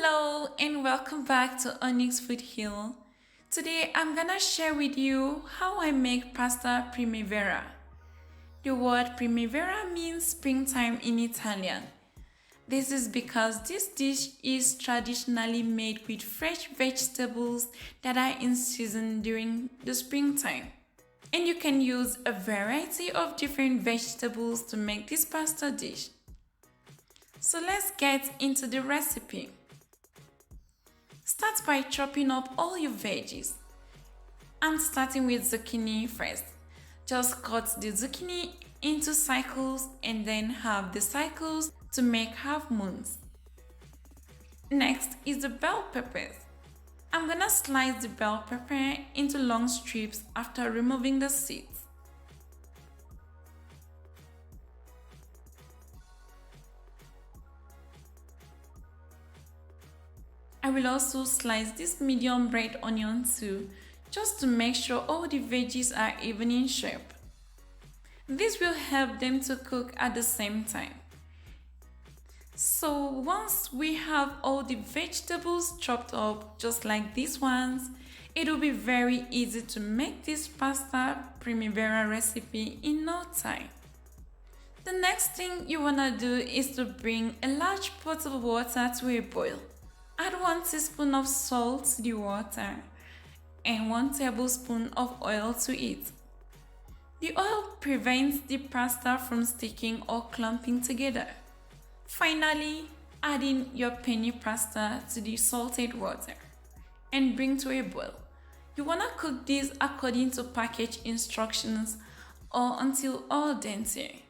Hello and welcome back to Onyx Food Hill. Today I'm gonna share with you how I make pasta primavera. The word primavera means springtime in Italian. This is because this dish is traditionally made with fresh vegetables that are in season during the springtime. And you can use a variety of different vegetables to make this pasta dish. So let's get into the recipe. Start by chopping up all your veggies. I'm starting with zucchini first. Just cut the zucchini into cycles and then halve the cycles to make half moons. Next is the bell peppers. I'm gonna slice the bell pepper into long strips after removing the seeds. I will also slice this medium red onion too, just to make sure all the veggies are even in shape. This will help them to cook at the same time. So once we have all the vegetables chopped up just like these ones, it will be very easy to make this pasta primavera recipe in no time. The next thing you wanna do is to bring a large pot of water to a boil. Add 1 teaspoon of salt to the water and 1 tablespoon of oil to it. The oil prevents the pasta from sticking or clumping together. Finally, add in your penne pasta to the salted water and bring to a boil. You wanna cook this according to package instructions or until al dente.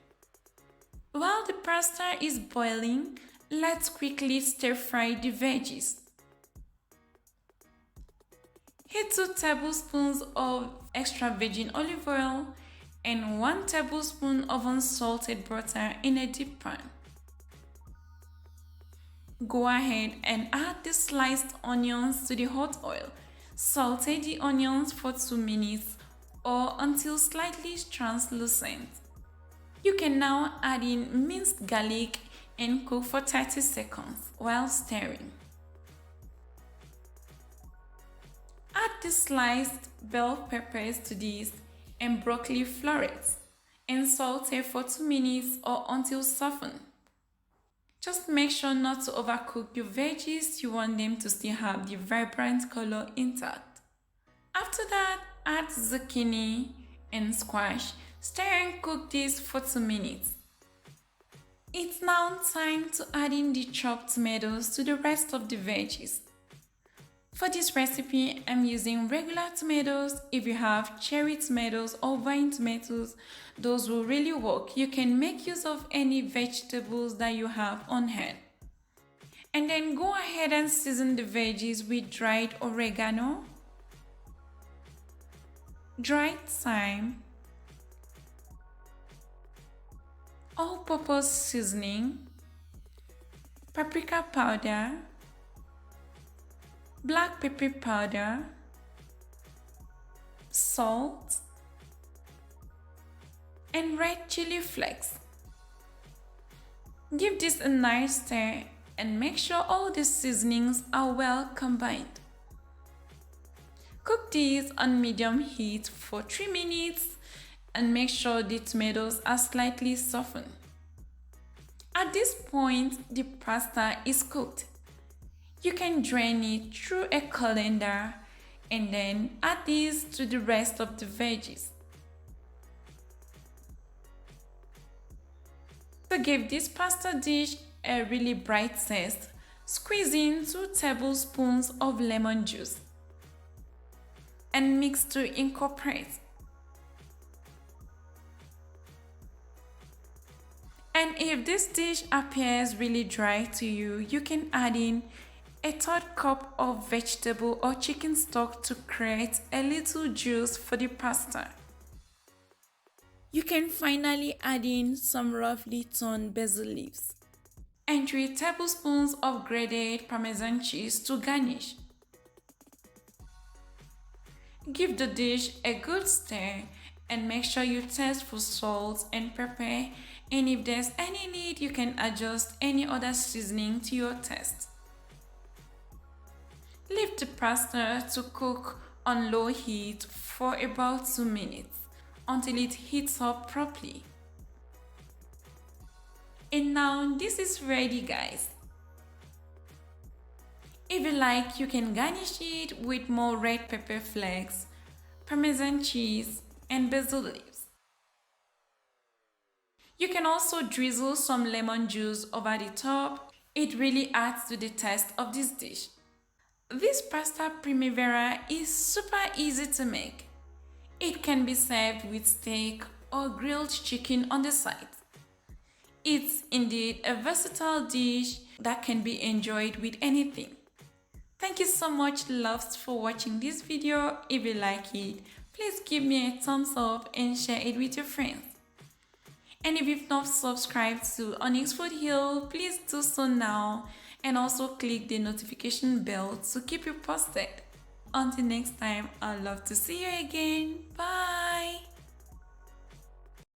While the pasta is boiling, let's quickly stir fry the veggies. Heat 2 tablespoons of extra virgin olive oil and 1 tablespoon of unsalted butter in a deep pan. Go ahead and add the sliced onions to the hot oil. Saute the onions for 2 minutes or until slightly translucent. You can now add in minced garlic and cook for 30 seconds while stirring. Add the sliced bell peppers to this and broccoli florets and saute for 2 minutes or until softened. Just make sure not to overcook your veggies, you want them to still have the vibrant color intact. After that, add zucchini and squash. Stir and cook this for 2 minutes. It's now time to add in the chopped tomatoes to the rest of the veggies. For this recipe, I'm using regular tomatoes. If you have cherry tomatoes or vine tomatoes, those will really work. You can make use of any vegetables that you have on hand. And then go ahead and season the veggies with dried oregano, dried thyme, all-purpose seasoning, paprika powder, black pepper powder, salt, and red chili flakes. Give this a nice stir and make sure all the seasonings are well combined. Cook these on medium heat for 3 minutes and make sure the tomatoes are slightly softened. At this point, the pasta is cooked. You can drain it through a colander and then add this to the rest of the veggies. To give this pasta dish a really bright taste, squeeze in 2 tablespoons of lemon juice and mix to incorporate. And if this dish appears really dry to you, you can add in a 1/3 cup of vegetable or chicken stock to create a little juice for the pasta. You can finally add in some roughly torn basil leaves and 3 tablespoons of grated parmesan cheese to garnish. Give the dish a good stir and make sure you taste for salt and pepper, and if there's any need, you can adjust any other seasoning to your taste. pasta to cook on low heat for about 2 minutes until it heats up properly. And now this is ready, guys. If you like, you can garnish it with more red pepper flakes, parmesan cheese, and basil leaves. You can also drizzle some lemon juice over the top. It really adds to the taste of this dish. This pasta primavera is super easy to make. It can be served with steak or grilled chicken on the side. It's indeed a versatile dish that can be enjoyed with anything. Thank you so much, loves, for watching this video. If you like it, please give me a thumbs up and share it with your friends. And if you've not subscribed to Onyx Food Hill, please do so now, and also click the notification bell to keep you posted. Until next time, I'd love to see you again. Bye!